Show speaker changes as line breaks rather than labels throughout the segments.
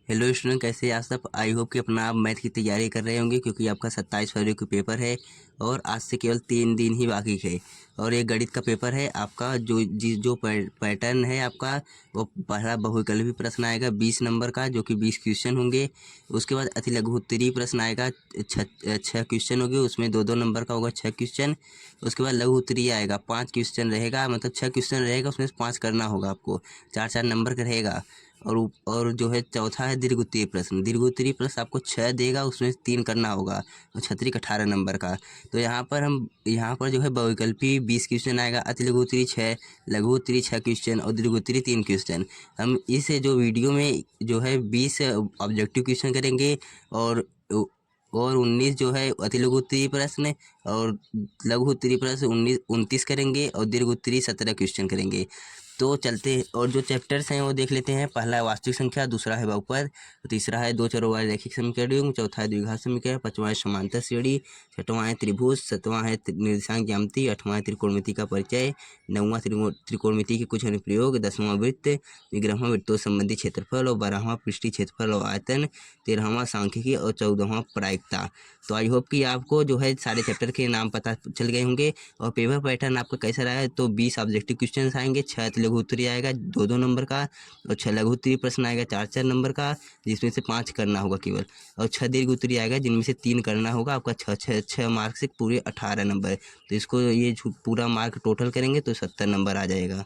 Hello student, कैसे हैं आज तक। आई होप कि अपना आप मैथ की तैयारी कर रहे होंगे, क्योंकि आपका 27 फरवरी को पेपर है और आज से केवल 3 दिन ही बाकी है। और ये गणित का पेपर है आपका। जो पैटर्न है आपका, वो पहला बहुविकल्पी प्रश्न आएगा 20 नंबर का, जो कि 20 क्वेश्चन होंगे। उसके बाद अति लघु उत्तरीय प्रश्न आएगा, 6 क्वेश्चन होंगे, उसमें 2-2 नंबर का होगा 6 क्वेश्चन। उसके बाद लघु उत्तरीय आएगा, 5 क्वेश्चन रहेगा, मतलब 6 क्वेश्चन रहेगा, उसमें से 5 करना होगा आपको, 4-4 नंबर का रहेगा। और जो है चौथा है दीर्घ उत्तरीय प्रश्न। दीर्घ उत्तरीय प्रश्न आपको 6 देगा, उसमें 3 करना होगा, और छत्रिक 18 नंबर का। तो यहाँ पर जो है बहुविकल्पी 20 क्वेश्चन आएगा, अति लघु उत्तरीय 6, लघु उत्तरीय 6 क्वेश्चन और दीर्घ उत्तरीय 3 क्वेश्चन। हम इस जो वीडियो में जो है 20 ऑब्जेक्टिव क्वेश्चन करेंगे, और 19 जो है अति लघु उत्तरीय प्रश्न, और लघु उत्तरीय प्रश्न 29 करेंगे, और दीर्घ उत्तरीय 17 क्वेश्चन करेंगे। तो चलते हैं और जो चैप्टर्स हैं वो देख लेते हैं। पहला है वास्तविक संख्या, दूसरा है बहुपद, तीसरा है दो चरों वाले रैखिक समीकरण, चौथा है द्विघात समीकरण, पांचवा है समांतर श्रेणी, छठवां है त्रिभुज, सातवां है निर्देशांक ज्यामिति, आठवां है त्रिकोणमिति का परिचय, नौवां त्रिकोणमिति के कुछ अनुप्रयोग, 10वां वृत्त, 11वां वृत्तों संबंधी क्षेत्रफल, और 12वां पृष्ठीय क्षेत्रफल और आयतन, 13वां सांख्यिकी और 14वां प्रायिकता। तो आई होप कि आपको जो है सारे चैप्टर के नाम पता चल गए होंगे। और पेपर पैटर्न आपका कैसा रहा है, तो 20 ऑब्जेक्टिव क्वेश्चन आएंगे, 6 लघु उत्तरीय आएगा 2-2 नंबर का, और 6 लघु उत्तरीय प्रश्न आएगा 4-4 नंबर का, जिसमें से 5 करना होगा केवल, और 6 दीर्घ उत्तरीय आएगा, जिनमें से 3 करना होगा। आपका 6 मार्क से पूरे 18 नंबर। तो इसको ये पूरा मार्क टोटल करेंगे तो 70 नंबर आ जाएगा।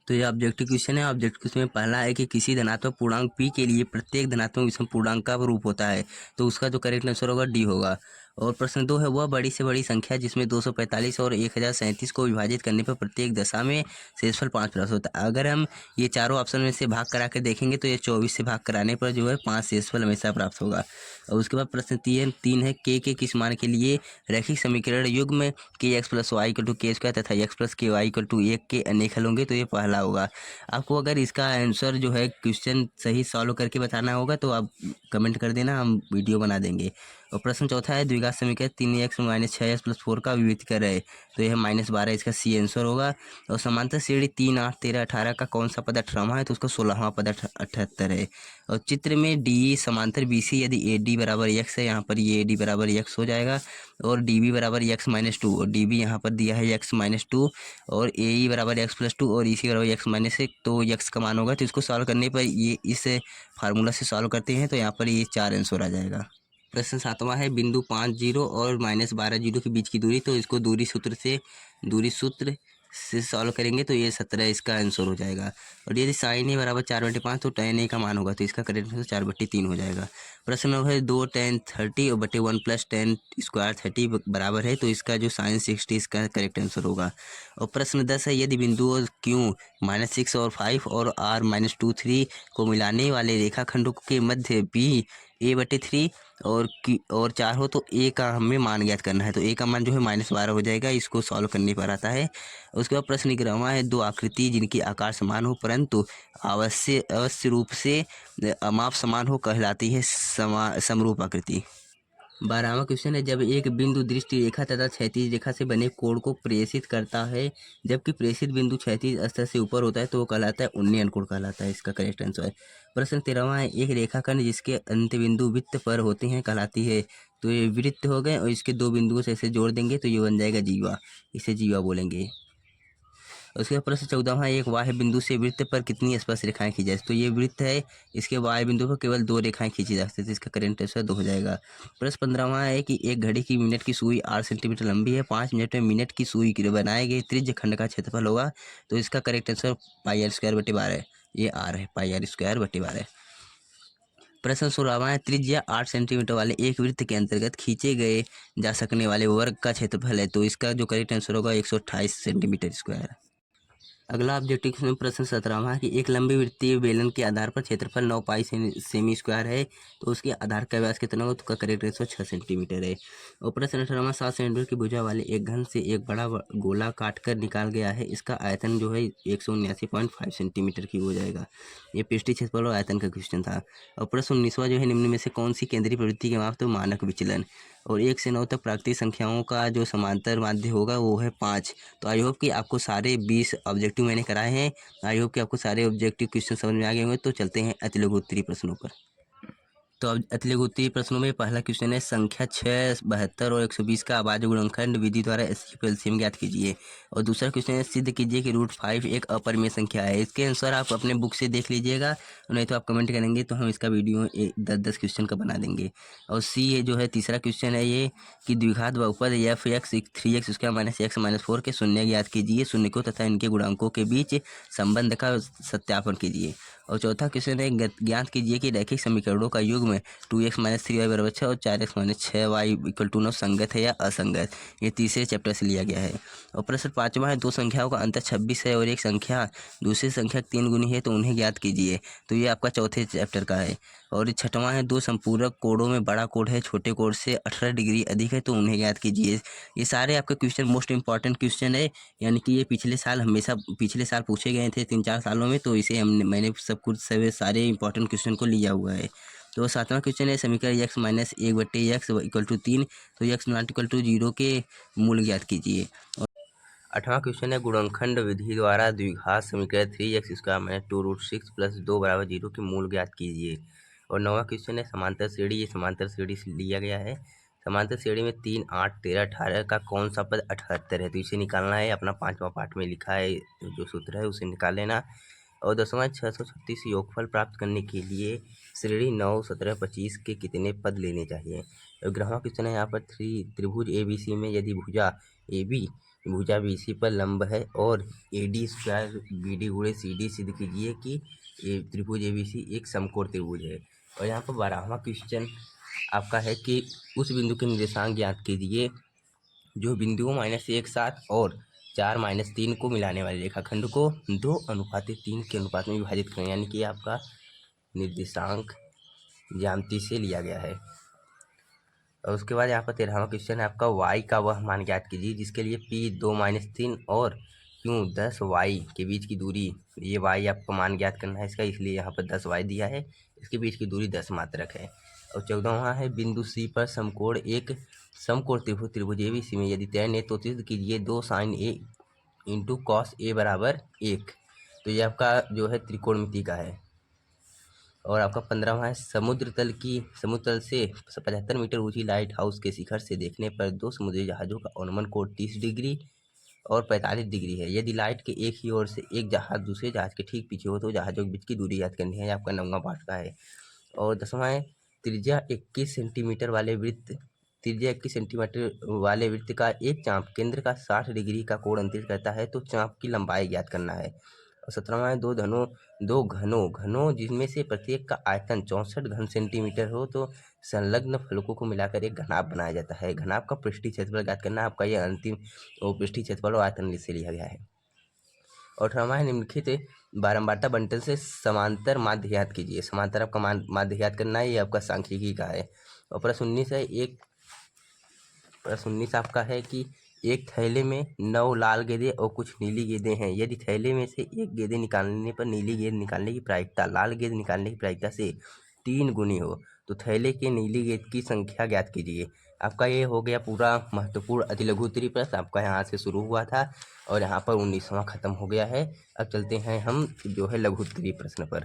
तो ये ऑब्जेक्टिव क्वेश्चन है। ऑब्जेक्टिव क्वेश्चन में पहला है कि किसी धनात्मक पूर्णांक p के लिए प्रत्येक धनात्मक विषम पूर्णांक का रूप होता है, तो उसका जो करेक्ट आंसर होगा डी होगा। और प्रश्न 2 है, वह बड़ी से बड़ी संख्या जिसमें 245 और 1037 को विभाजित करने पर प्रत्येक दशा में शेषफल 5 प्राप्त होता है। अगर हम ये चारों ऑप्शन में से भाग करा के देखेंगे तो ये 24 से भाग कराने पर जो है 5 शेषफल हमेशा प्राप्त होगा। और उसके बाद प्रश्न 3 है, के किस मान के लिए रैखिक समीकरण युग्म के X plus Y equal to K square तथा X plus K Y equal to 1 के अनेक हल होंगे, तो ये पहला होगा। आपको अगर इसका आंसर जो है क्वेश्चन सही सॉल्व करके बताना होगा तो आप कमेंट कर देना, हम वीडियो बना देंगे। और प्रश्न चौथा है, द्विघात समीकरण 3x माइनस 6x प्लस 4 का विभक्त कर रहे, तो यह -12 इसका सी आंसर होगा। और समांतर श्रेणी 3, 8, 13, 18 का कौन सा पद 18वां है, तो उसका 16वां पद 78 है। और चित्र में डी समांतर BC यदि AD बराबर x है, यहाँ पर ये AD बराबर x हो जाएगा, और DB बराबर x-2, और DB यहाँ पर दिया है x-2, और AE बराबर x+2 और EC बराबर x-1, तो x का मान होगा। तो इसको सॉल्व करने पर ये इस फार्मूला से सॉल्व करते हैं तो यहाँ पर ये 4 आंसर आ जाएगा। प्रश्न 7वां है, बिंदु 5 0 और -12 0 के बीच की दूरी, तो इसको दूरी सूत्र से सॉल्व करेंगे तो ये 17 इसका आंसर हो जाएगा। और यदि साइन ए बराबर 4/5 तो tan ए का मान होगा, तो इसका करेक्ट आंसर 4/3 हो जाएगा। प्रश्न 9 है, 2 tan 30 और बटे 1 प्लस tan स्क्वायर 30 बराबर है, तो इसका जो sin 60 इसका करेक्ट आंसर होगा। और प्रश्न 10 है, यदि बिंदुओं Q -6 और 5 और R -2 3 को मिलाने वाले रेखाखंडों के मध्य B a/3 और 4 हो, तो ए का हमें मान ज्ञात करना है। तो ए का मान जो है -12 हो जाएगा, इसको सॉल्व करने पर आता है। उसके बाद प्रश्न 11वां है, 2 आकृति जिनकी आकार समान हो परंतु अवश्य रूप से माप समान हो कहलाती है समरूप आकृति। 12वां क्वेश्चन है, जब एक बिंदु दृष्टि रेखा तथा क्षैतिज रेखा से बने कोण को प्रेषित करता है, जबकि प्रेषित बिंदु क्षैतिज स्तर से ऊपर होता है, तो वो कहलाता है उन्नयन कोण कहलाता है। इसका करेक्ट आंसर है। प्रश्न 13वां है, एक रेखाखंड जिसके अंत बिंदु वृत्त पर होते हैं कहलाती है, तो ये वृत्त हो गए, और इसके 2 बिंदुओं से ऐसे जोड़ देंगे तो ये बन जाएगा जीवा, इसे जीवा बोलेंगे। उसके बाद प्रश्न 14वां, एक वाह्य बिंदु से वृत्त पर कितनी स्पर्श रेखाएं खींची जाए, तो ये वृत्त है, इसके वाह्य बिंदु पर केवल 2 रेखाएं खींची जा सकती है, तो इसका करेंट आंसर 2 हो जाएगा। प्रश्न 15वां है कि एक घड़ी की मिनट की सुई 8 सेंटीमीटर लंबी है, 5 मिनट में मिनट की सुई के बनाए गए त्रिज्य खंड का क्षेत्रफल होगा, तो इसका करेक्ट आंसर πr²/12, ये r है πr²/12। प्रश्न 16वां है, त्रिज्या 8 सेंटीमीटर वाले एक वृत्त के अंतर्गत खींचे गए जा सकने वाले वर्ग का क्षेत्रफल है, तो इसका जो करेक्ट आंसर होगा 128 सेंटीमीटर स्क्वायर। अगला ऑब्जेक्टिव में प्रश्न 17वां कि एक लंबी वृत्तीय बेलन के आधार पर क्षेत्रफल 9 पाई सेमी स्क्वायर है, तो उसके आधार का व्यास कितना होगा, तो उसका करेक्ट आंसर 6 सेंटीमीटर है। और प्रश्न 18वां, 7 सेंटीमीटर की भुजा वाले एक घन से एक बड़ा गोला काटकर निकाल गया है, इसका आयतन जो है 179.5 सेंटीमीटर की हो जाएगा। ये पृष्ठीय क्षेत्रफल और आयतन का क्वेश्चन था। और प्रश्न 19वां जो है, निम्न में से कौन सी केंद्रीय प्रवृत्ति के माप, तो मानक विचलन। और 1 से 9 तक प्राकृतिक संख्याओं का जो समांतर माध्य होगा वो है 5। तो आई होप कि आपको सारे 20 ऑब्जेक्टिव ऑब्जेक्टिव मैंने कराए हैं। आई होप कि आपको सारे ऑब्जेक्टिव क्वेश्चन समझ में आ गए होंगे। तो चलते हैं अति लघु उत्तरीय प्रश्नों पर। तो अब अति लघु उत्तरीय प्रश्नों में पहला क्वेश्चन है, संख्या 6, 72 और 120 का अभाज्य गुणनखंड विधि द्वारा एससीएफ एलसीएम ज्ञात कीजिए। और दूसरा क्वेश्चन है, सिद्ध कीजिए कि √5 एक अपरिमेय संख्या है। इसके आंसर आप अपने बुक से देख लीजिएगा, नहीं तो आप कमेंट करेंगे तो हम इसका वीडियो 10-10 क्वेश्चन का बना देंगे। और सी ये जो है तीसरा क्वेश्चन है ये कि द्विघात बहुपद F x 3x square minus x minus 4 के शून्य ज्ञात कीजिए, शून्यकों तथा इनके गुणांकों के बीच संबंध का सत्यापन कीजिए। और चौथा क्वेश्चन है, ज्ञात कीजिए कि रैखिक समीकरणों का युग्म 2x - 3y = 6 और 4x - 6y = 9 संगत है या असंगत। ये तीसरे चैप्टर से लिया गया है। और प्रश्न पाँचवा है, दो संख्याओं का अंतर 26 है और एक संख्या दूसरी संख्या 3 गुनी है तो उन्हें ज्ञात कीजिए। तो ये आपका चौथे चैप्टर का है। और छठवां है, दो संपूरक कोणों में बड़ा कोण है छोटे कोण से 18 डिग्री अधिक है तो उन्हें ज्ञात कीजिए। ये सारे आपके क्वेश्चन मोस्ट इंपॉर्टेंट क्वेश्चन है, यानी कि ये पिछले साल पूछे गए थे 3-4 सालों में, तो इसे मैंने सब कुछ सारे इंपॉर्टेंट क्वेश्चन को लिया हुआ है। तो सातवां क्वेश्चन है, समीकरण x - 1/x = 3 तो x ≠ 0 के मूल ज्ञात कीजिए। और आठवां क्वेश्चन है, गुणनखंड विधि द्वारा द्विघात समीकरण 3x² - 2√6 + 2 = 0 के मूल ज्ञात कीजिए। और नौवां क्वेश्चन है, समांतर श्रेणी। ये समांतर श्रेणी से लिया गया है। समांतर श्रेणी में 3, 8, 13, 18 का कौन सा पद 78 है, तो इसे निकालना है। अपना 5वां पाठ में लिखा है जो सूत्र है उसे निकाल लेना। और 10वां 636 योगफल प्राप्त करने के लिए श्रेणी 9, 17, 25 के कितने पद लेने चाहिए। और 11वां क्वेश्चन है यहाँ पर, त्रिभुज ABC में यदि भुजा AB भुजा BC पर लंब है और AD² BD × CD सिद्ध कीजिए कि त्रिभुज ABC एक समकोण त्रिभुज है। और यहाँ पर 12वां क्वेश्चन आपका है कि उस बिंदु के निर्देशांक ज्ञात कीजिए जो बिंदुओं -1, 7 और 4, -3 को मिलाने वाले रेखाखंड को 2:3 के अनुपात में विभाजित करें, यानी कि आपका निर्देशांक ज्यामिति से लिया गया है। और उसके बाद यहाँ पर 13वां क्वेश्चन है आपका, y का वह मान ज्ञात कीजिए जिसके लिए p 2 - 3 और q 10y के बीच की दूरी। ये y आपको मान ज्ञात करना है इसका, इसलिए यहाँ पर 10y दिया है। इसके बीच की दूरी 10 मात्रक है। और 14वां है, बिंदु C पर समकोण त्रिभुज ABC में यदि तय है तो सिद्ध कीजिए 2 sin A × cos A = 1। तो ये आपका जो है त्रिकोणमिति का है। और आपका 15वां है, समुद्र तल से 75 मीटर ऊंची लाइट हाउस के शिखर से देखने पर दो समुद्री जहाज़ों का अनुमान कोण 30 डिग्री और 45 डिग्री है। यदि लाइट के एक ही ओर से एक जहाज़ दूसरे जहाज़ के ठीक पीछे हो तो जहाज़ों के बीच की दूरी याद करनी है। आपका 9वां पाठ का है। और 10वां है, त्रिज्या 21 सेंटीमीटर वाले वृत्त का एक चाप केंद्र का 60 डिग्री का कोण अंतरित करता है तो चाप की लंबाई ज्ञात करना है। और 17वां है, दो घनों जिनमें से प्रत्येक का आयतन 64 घन सेंटीमीटर हो तो संलग्न फलकों को मिलाकर एक घनाभ बनाया जाता है। घनाभ का पृष्ठीय क्षेत्रफल ज्ञात करना है। आपका यह अंतिम पृष्ठीय क्षेत्रफल और आयतन से लिया गया है। और 18वां है, निम्नलिखित बारंबारता बंटन से समांतर माध्य ज्ञात कीजिए। समांतर आपका माध्य ज्ञात करना है, ये आपका सांख्यिकी का है। और प्रश्न 19 आपका है कि एक थैले में 9 लाल गेंदें और कुछ नीली गेंदें हैं। यदि थैले में से एक गेंद निकालने पर नीली गेंद निकालने की प्रायिकता लाल गेंद निकालने की प्रायिकता से 3 गुनी हो तो थैले के नीली गेंद की संख्या ज्ञात कीजिए। आपका ये हो गया पूरा महत्वपूर्ण अति लघु उत्तरीय प्रश्न। आपका यहाँ से शुरू हुआ था और यहाँ पर 19वां खत्म हो गया है। अब चलते हैं हम जो है लघु उत्तरीय प्रश्न पर।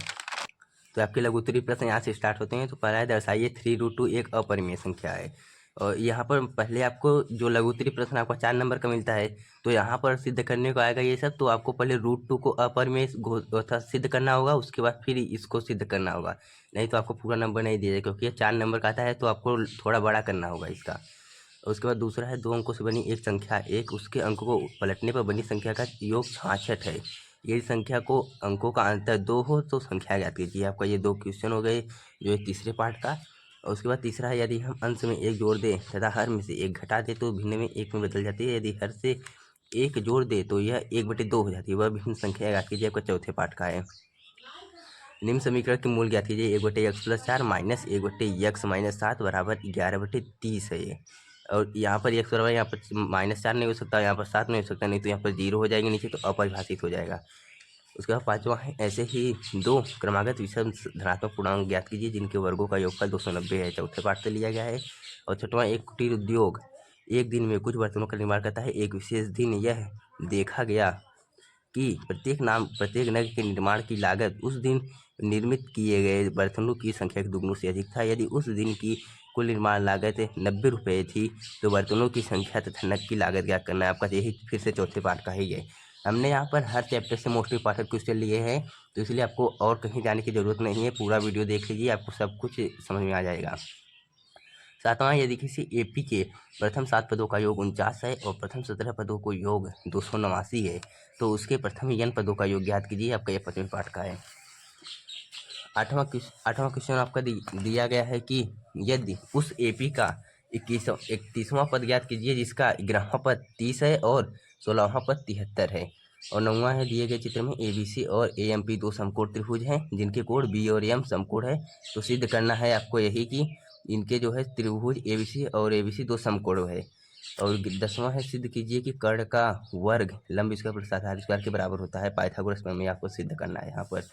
तो आपके लघु उत्तरीय प्रश्न यहाँ से स्टार्ट होते हैं। तो पहला है, दर्शाइए 3√2 एक अपरिमेय संख्या है। और यहाँ पर पहले आपको जो लघु उत्तरीय प्रश्न आपका 4 नंबर का मिलता है तो यहाँ पर सिद्ध करने को आएगा ये सब। तो आपको पहले √2 को अपरिमेय सिद्ध करना होगा, उसके बाद फिर इसको सिद्ध करना होगा, नहीं तो आपको पूरा नंबर नहीं दिया जाएगा क्योंकि ये 4 नंबर का आता है तो आपको थोड़ा बड़ा करना होगा इसका। उसके बाद दूसरा है, 2 अंकों से बनी एक संख्या एक उसके अंकों को पलटने पर बनी संख्या का योग 66 है। यदि संख्या को अंकों का अंतर 2 हो तो संख्या ज्ञात कीजिए। आपका ये 2 क्वेश्चन हो गए जो है तीसरे पार्ट का। और उसके बाद तीसरा है, यदि हम अंश में 1 जोड़ दें तथा हर में से 1 घटा दें तो भिन्न में 1 में बदल जाती है। यदि हर से 1 जोड़ दे तो यह 1/2 हो जाती है। वह भिन्न संख्या ज्ञात कीजिए। आपका चौथे पार्ट का है। निम्न समीकरण के मूल ज्ञात कीजिए। 1/x + 4 - 1/x - 7 = 11/30 है ये। और यहाँ पर x बराबर, यहाँ पर -4 नहीं हो सकता, यहाँ पर 7 नहीं हो सकता, नहीं तो यहाँ पर 0 हो जाएगी नीचे तो अपरिभाषित हो जाएगा। उसके बाद 5वां है, ऐसे ही 2 क्रमागत विषम धनात्मक पूर्णांक ज्ञात कीजिए जिनके वर्गों का योगफल 290 है। चौथे पाठ से लिया गया है। और 6वां, एक कुटीर उद्योग एक दिन में कुछ बर्तनों का निर्माण करता है। एक विशेष दिन यह देखा गया कि प्रत्येक नग के निर्माण की लागत उस दिन निर्मित किए गए बर्तनों की संख्या के दुगनों से अधिक था। यदि उस दिन की कुल निर्माण लागत 90 रुपये थी तो बर्तनों की संख्या तथा नग की लागत ज्ञात करना है आपका। यही फिर से चौथे पार्ट का ही है। हमने यहाँ पर हर चैप्टर से मोस्ट इंपॉर्टेंट क्वेश्चन लिए हैं, तो इसलिए आपको और कहीं जाने की ज़रूरत नहीं है। पूरा वीडियो देख लीजिए, आपको सब कुछ समझ में आ जाएगा। सातवां, यदि किसी एपी के प्रथम 7 पदों का योग 49 है और प्रथम 17 पदों को योग 289 है तो उसके प्रथम n पदों का योग ज्ञात कीजिए। आपका यह 5वें पाठ का है। आठवां क्वेश्चन आपका दिया गया है कि यदि उस एपी का 31वां पद ज्ञात कीजिए जिसका 11वां पद 30 है और 16वां पद 73 है। और 9वां है, दिए गए चित्र में एबीसी और एएमपी दो समकोण त्रिभुज हैं जिनके कोण बी और एम समकोण है। तो सिद्ध करना है आपको यही कि इनके जो है त्रिभुज एबीसी और एबीसी दो समकोण है। और 10वां है, सिद्ध कीजिए कि कर्ण का वर्ग लंब स्क्वायर प्लस आधार स्क्वायर के बराबर होता है। पाइथागोरस प्रमेय आपको सिद्ध करना है यहाँ पर।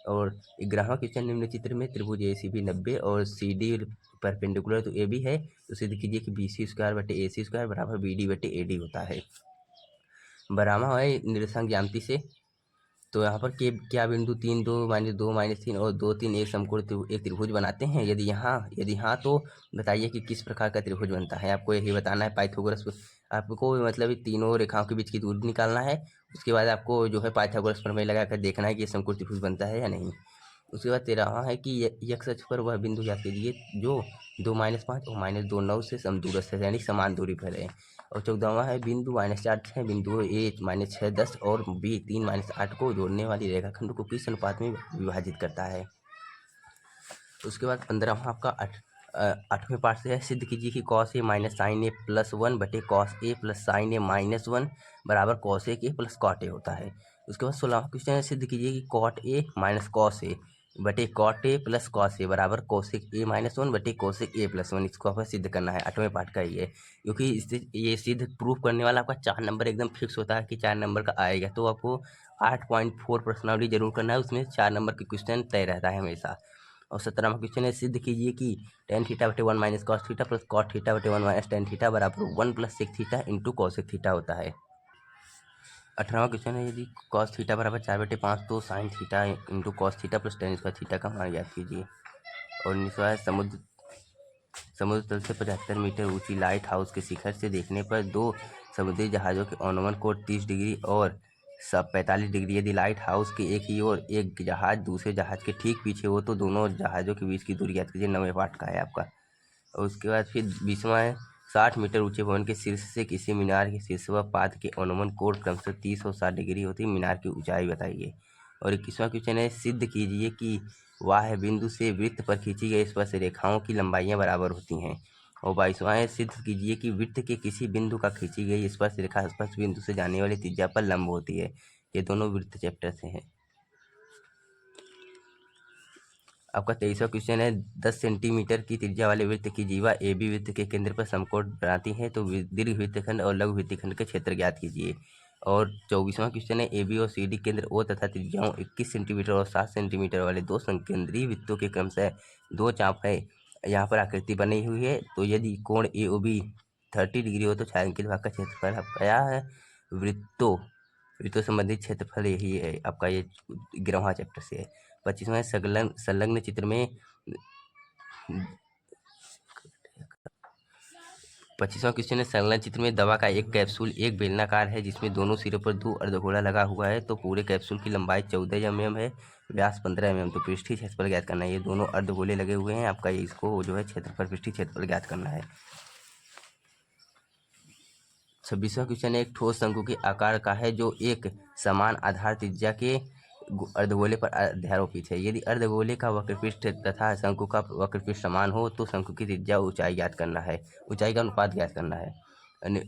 और 11वां क्वेश्चन, निम्न चित्र में त्रिभुज एसीबी 90 और सीडी परपेंडिकुलर तो ए बी है तो सिद्ध कीजिए कि BC स्क्वायर बटे AC स्क्वायर बराबर BD बटे AD होता है। 12वां है, निरसन ज्यामिति से तो यहाँ पर के क्या बिंदु 3 2 -2 -3 और 2 3 एक समकोण एक त्रिभुज बनाते हैं। यदि हाँ तो बताइए कि किस प्रकार का त्रिभुज बनता है। आपको यही बताना है। पाइथागोरस आपको मतलब तीनों रेखाओं के बीच की दूरी निकालना है। उसके बाद आपको जो है पाइथागोरस प्रमेय लगाकर देखना है कि ये समकोण त्रिभुज बनता है या नहीं। उसके बाद 13वां है कि x अक्ष पर वह बिंदु ज्ञात कीजिए जो 2 -5 और -2 9 से समदूरस्थ है, यानी समान दूरी पर है। और 14वां है, बिंदु -4 है बिंदु A -6 10 और B 3 -8 को जोड़ने वाली रेखाखंड को किस अनुपात में विभाजित करता है। उसके बाद 15वां आपका 8वें पार्ट से है, सिद्ध कीजिए कि cos A minus sine A plus 1 बटे cos A plus sine A minus 1 बराबर cos A के प्लस cot A होता है। उसके बाद 16वां क्वेश्चन है, सिद्ध कीजिए कि cot A minus cos A बटे cot A plus cos A बराबर cosec A माइनस 1 बटे cosec A प्लस 1। इसको आपको सिद्ध करना है। 8वें पार्ट का ही है, क्योंकि ये सिद्ध प्रूफ करने वाला आपका 4 नंबर एकदम फिक्स होता है कि 4 नंबर का आएगा। तो आपको 8.4 पर्सनैलिटी जरूर करना है, उसमें 4 नंबर के क्वेश्चन तय रहता है हमेशा। और 17वां क्वेश्चन है, सिद्ध कीजिए कि tan थीटा बटे 1 minus cos theta plus cot theta बटे 1 माइनस tan थीटा बराबर 1 plus sec theta into cosec theta होता है। 18वां क्वेश्चन है, यदि कॉस थीटा बराबर 4/5 तो sine theta into cos theta plus tan square theta का मान ज्ञात कीजिए। और 19वां है, समुद्र तल से 75 मीटर ऊंची लाइट हाउस के शिखर से देखने पर दो समुद्री जहाज़ों के अनुमान कोण 30 डिग्री और 45 डिग्री। यदि लाइट हाउस के एक ही ओर एक जहाज दूसरे जहाज के ठीक पीछे हो तो दोनों जहाज़ों के बीच की दूरी ज्ञात कीजिए। 9वें पार्ट का है आपका। और उसके बाद फिर 20वां है, 60 मीटर ऊंचे भवन के शीर्ष से किसी मीनार के शीर्ष व पाद के अनुमान कोण क्रमशः 30 और 60 डिग्री होती है। मीनार की ऊंचाई बताइए। और 21वां क्वेश्चन है, सिद्ध कीजिए कि वाह बिंदु से वृत्त पर खींची गई स्पर्श रेखाओं की लंबाइयां बराबर होती हैं। और 22वां है, सिद्ध कीजिए कि वृत्त के किसी बिंदु का खींची गई स्पर्श रेखा स्पर्श बिंदु से जाने वाली त्रिज्या पर लंब होती है। ये दोनों वृत्त चैप्टर से हैं। आपका 23वां क्वेश्चन है, 10 सेंटीमीटर की त्रिज्या वाले वृत्त की जीवा ए बी वृत्त के केंद्र पर समकोण बनाती है तो दीर्घ वृत्तखंड और लघु वृत्तखंड के क्षेत्र ज्ञात कीजिए। और 24वां क्वेश्चन है, ए बी और सी डी केंद्र ओ तथा त्रिज्याओं 21 सेंटीमीटर और 7 सेंटीमीटर वाले दो संकेंद्रीय वृत्तों के क्रमशः दो चाप है। यहाँ पर आकृति बनी हुई है। तो यदि कोण ए ओ बी 30 डिग्री हो तो छायांकित भाग का क्षेत्रफल क्या है। वृत्तों संबंधित क्षेत्रफल यही है आपका। ये 11वां चैप्टर से है। 25वां संलग्न चित्र में 25वां क्वेश्चन है, संलग्न चित्र में दवा का एक कैप्सूल एक बेलनाकार है जिसमें दोनों सिरों पर 2 अर्धगोला लगा हुआ है। तो पूरे कैप्सूल की लंबाई 14 mm है, व्यास 15 mm। तो पृष्ठीय क्षेत्रफल ज्ञात करना है। ये दोनों अर्धगोले लगे हुए हैं आपका। इसको जो है क्षेत्रफल पृष्ठीय क्षेत्रफल ज्ञात करना है। 26वां क्वेश्चन एक ठोस शंकु के आकार का है जो एक समान आधार त्रिज्या के अर्धगोले पर अध्यारोपित है। यदि अर्धगोले का वक्रपृष्ठ तथा शंकु का वक्रपृष्ठ समान हो तो शंकु की त्रिज्या ऊंचाई ज्ञात करना है, ऊंचाई का अनुपात ज्ञात करना है।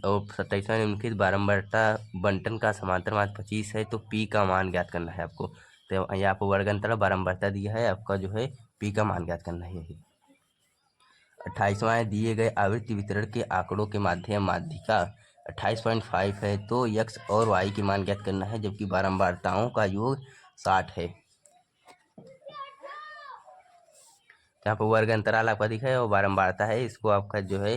और 27वां निम्नलिखित बारंबारता बंटन का समांतर मान 25 है तो पी का मान ज्ञात करना है आपको। तो यहाँ पर वर्ग अंतराल बारंबारता दिया है आपका, जो है पी का मान ज्ञात करना है यही। 28वां है, दिए गए आवृत्ति वितरण के आंकड़ों के माध्यिका 28.5 है तो x और y के मान ज्ञात करना है जबकि बारंबारताओं का योग 60 है। यहाँ पर वर्ग अंतराल आपका दिखा है और बारंबारता है, इसको आपका जो है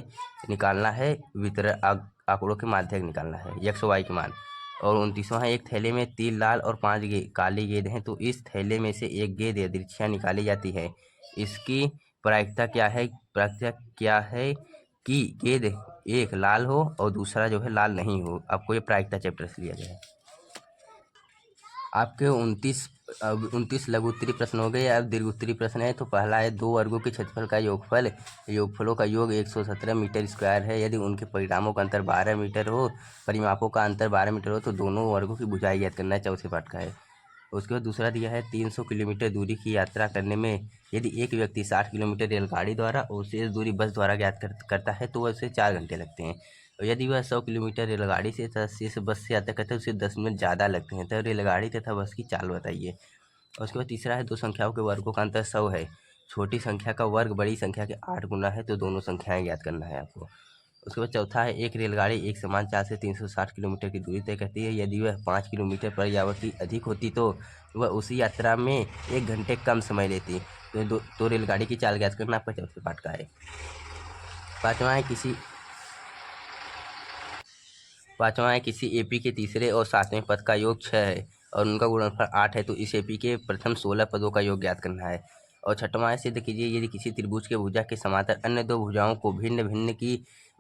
निकालना है। वितरण आंकड़ों के माध्यक निकालना है x और y के मान। और 29वां है, एक थैले में 3 लाल और 5 काली गेंद हैं, तो इस थैले में से एक गेंद यादृच्छिक निकाली जाती है। इसकी प्रायिकता क्या है कि गेंद एक लाल हो और दूसरा जो है लाल नहीं हो। आपको ये प्रायिकता चैप्टर से लिया गया है। आपके 29 लघु उत्तरी प्रश्न हो गए। अब दीर्घ उत्तरी प्रश्न है। तो पहला है, 2 वर्गों के क्षेत्रफल का योगफलों का योग 117 मीटर स्क्वायर है। यदि उनके परिणामों का अंतर 12 मीटर हो, परिमापों का अंतर 12 मीटर हो, तो दोनों वर्गों की भुजाएं ज्ञात करना है। चौथे पाठ का है। उसके बाद दूसरा दिया है, 300 किलोमीटर दूरी की यात्रा करने में यदि एक व्यक्ति 60 किलोमीटर रेलगाड़ी द्वारा और शेष दूरी बस द्वारा ज्ञात करता है तो उसे 4 घंटे लगते हैं। और यदि वह 100 किलोमीटर रेलगाड़ी से तथा शेष बस से यात्रा करता है उसे 10 मिनट ज़्यादा लगते हैं। तो रेलगाड़ी तथा बस की चाल बताइए। और उसके बाद तीसरा है, 2 संख्याओं के वर्गों का अंतर 100 है। छोटी संख्या का वर्ग बड़ी संख्या के 8 गुना है, तो दोनों संख्याएं ज्ञात करना है आपको। उसके बाद चौथा है, एक रेलगाड़ी एक समान चाल से 360 किलोमीटर की दूरी तय करती है। यदि वह 5 किलोमीटर पर यावत अधिक होती तो वह उसी यात्रा में 1 घंटे कम समय लेती। तो रेलगाड़ी की चाल ज्ञात करना आपका चौथे पाठ का है। पाँचवा है, किसी एपी के तीसरे और 7वें पद का योग 6 है और उनका गुणनफल 8 है, तो इस एपी के प्रथम 16 पदों का योग ज्ञात करना है। और छठवां है, सिद्ध कीजिए यदि किसी त्रिभुज के भुजा के समांतर अन्य 2 भुजाओं को भिन्न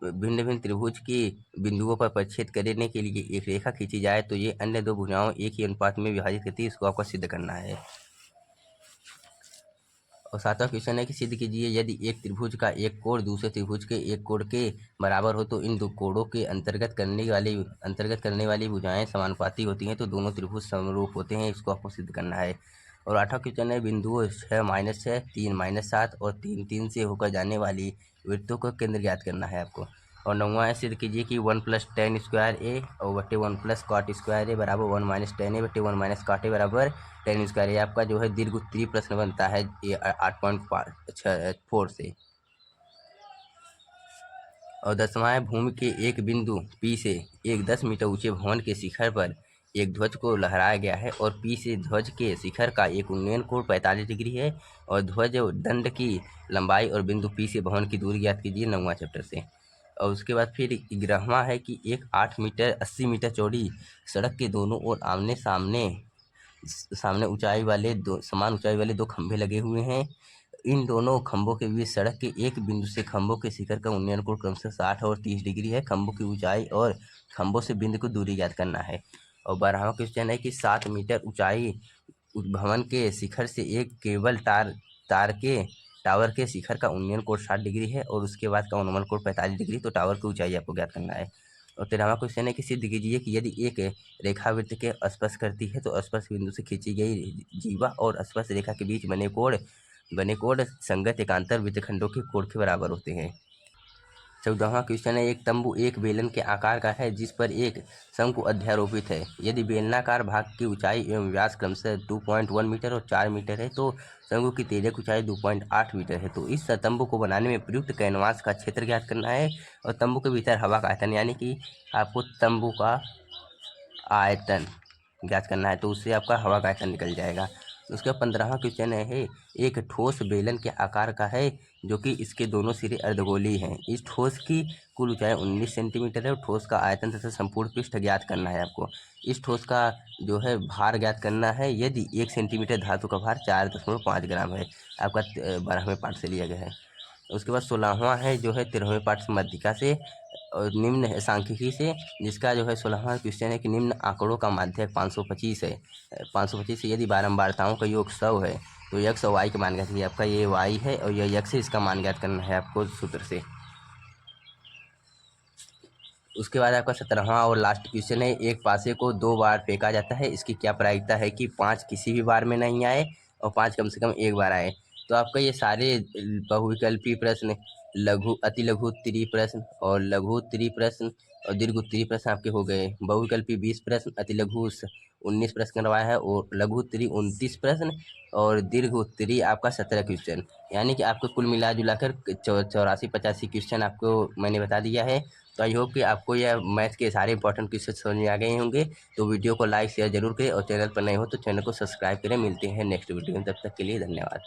भिन्न त्रिभुज की बिंदुओं पर परिच्छेद करने के लिए एक रेखा खींची जाए तो ये अन्य 2 भुजाओं एक ही अनुपात में विभाजित करती है। इसको आपको सिद्ध करना है। और 7वां क्वेश्चन है कि सिद्ध कीजिए यदि एक त्रिभुज का एक कोण दूसरे त्रिभुज के एक कोण के बराबर हो तो इन 2 कोणों के अंतर्गत करने वाली भुजाएं समानुपाती होती हैं, तो दोनों त्रिभुज समरूप होते हैं। इसको आपको सिद्ध करना है। और 8वां क्वेश्चन है, बिंदुओं 6-6, 3-7 और 3-3 से होकर जाने वाली वृत्तों का केंद्र ज्ञात करना है आपको। और 9वां है, सिद्ध कीजिए कि 1 + tan स्क्वायर ए और बटे 1 + cot स्क्वायर ए बराबर 1 - tan ए बटे 1 - cot ए बराबर tan स्क्वायर। ये आपका जो है दीर्घ उत्तरीय प्रश्न बनता है ये 8.4 से। और 10वां है, भूमि के एक बिंदु P से एक 10 मीटर ऊंचे भवन के शिखर पर एक ध्वज को लहराया गया है और P से ध्वज के शिखर का एक उन्नयन कोण 45 डिग्री है और ध्वज दंड की लंबाई और बिंदु P से भवन की दूरी ज्ञात कीजिए 9वां चैप्टर से। और उसके बाद फिर 11वां है कि एक 8 मीटर 80 मीटर चौड़ी सड़क के दोनों ओर आमने सामने समान ऊंचाई वाले 2 खंभे लगे हुए हैं। इन दोनों खंभों के बीच सड़क के एक बिंदु से खंभों के शिखर का उन्नयन कोण क्रमशः 60 और 30 डिग्री है। खंभों की ऊंचाई और खंभों से बिंदु की दूरी ज्ञात करना है। और 12वां क्वेश्चन है कि 7 मीटर ऊंचाई भवन के शिखर से एक केबल तार के टावर के शिखर का उन्नयन कोण 60 डिग्री है और उसके बाद का अनुमान कोण 45 डिग्री। तो टावर की ऊंचाई आपको ज्ञात करना है। और 13वां क्वेश्चन है कि सिद्ध कीजिए कि यदि एक रेखावृत्त के स्पर्श करती है तो स्पर्श बिंदु से खींची गई जीवा और स्पर्श रेखा के बीच बने कोण संगत एकांतर वृत्तखंडों के कोण के बराबर होते हैं। 14वां क्वेश्चन है, एक तंबू एक बेलन के आकार का है जिस पर एक शंकु अध्यारोपित है। यदि बेलनाकार भाग की ऊंचाई एवं व्यास क्रमशः 2.1 मीटर और 4 मीटर है तो शंकु की तिर्यक ऊंचाई 2.8 मीटर है। तो इस तंबू को बनाने में प्रयुक्त कैनवास का क्षेत्र ज्ञात करना है और तंबू के भीतर हवा का आयतन, यानी कि आपको तंबू का आयतन ज्ञात करना है। तो उससे आपका हवा का आयतन निकल जाएगा। उसका 15वां क्वेश्चन है, एक ठोस बेलन के आकार का है जो कि इसके दोनों सिरे अर्धगोलीय हैं। इस ठोस की कुल ऊंचाई 19 सेंटीमीटर है और ठोस का आयतन तथा संपूर्ण पृष्ठ ज्ञात करना है आपको। इस ठोस का जो है भार ज्ञात करना है। यदि 1 सेंटीमीटर धातु का भार 4.5 ग्राम है। आपका 12वें पाठ से लिया गया है। उसके बाद 16वां है जो है 13वें पाठ से मध्यिका से और निम्न सांख्यिकी से, जिसका जो है 16वां क्वेश्चन है कि निम्न आंकड़ों का माध्यक 525 है। 525 से यदि बारंबारताओं का योग 100 है तो यक्स और वाई का मान ज्ञात कीजिए। आपका ये वाई है और यह यक्स है, इसका मान ज्ञात करना है आपको सूत्र से। उसके बाद आपका 17वां और लास्ट क्वेश्चन है, एक पासे को 2 बार फेंका जाता है, इसकी क्या प्रायिकता है कि 5 किसी भी बार में नहीं आए और 5 कम से कम एक बार आए। तो आपका ये सारे बहुविकल्पीय प्रश्न, अति लघु उत्तरीय प्रश्न और लघु उत्तरीय प्रश्न और दीर्घ उत्तरीय प्रश्न आपके हो गए। बहुविकल्पीय 20 प्रश्न, अति लघु 19 प्रश्न करवाया है और लघु उत्तरीय 29 प्रश्न और दीर्घ उत्तरीय आपका 17 क्वेश्चन, यानी कि आपको कुल मिला जुलाकर 84-85 क्वेश्चन आपको मैंने बता दिया है। तो आई होप कि आपको यह मैथ के सारे इंपॉर्टेंट क्वेश्चन समझ में आ गए होंगे। तो वीडियो को लाइक शेयर जरूर करें और चैनल पर नए हो तो चैनल को सब्सक्राइब करें। मिलते हैं नेक्स्ट वीडियो में, तब तक के लिए धन्यवाद।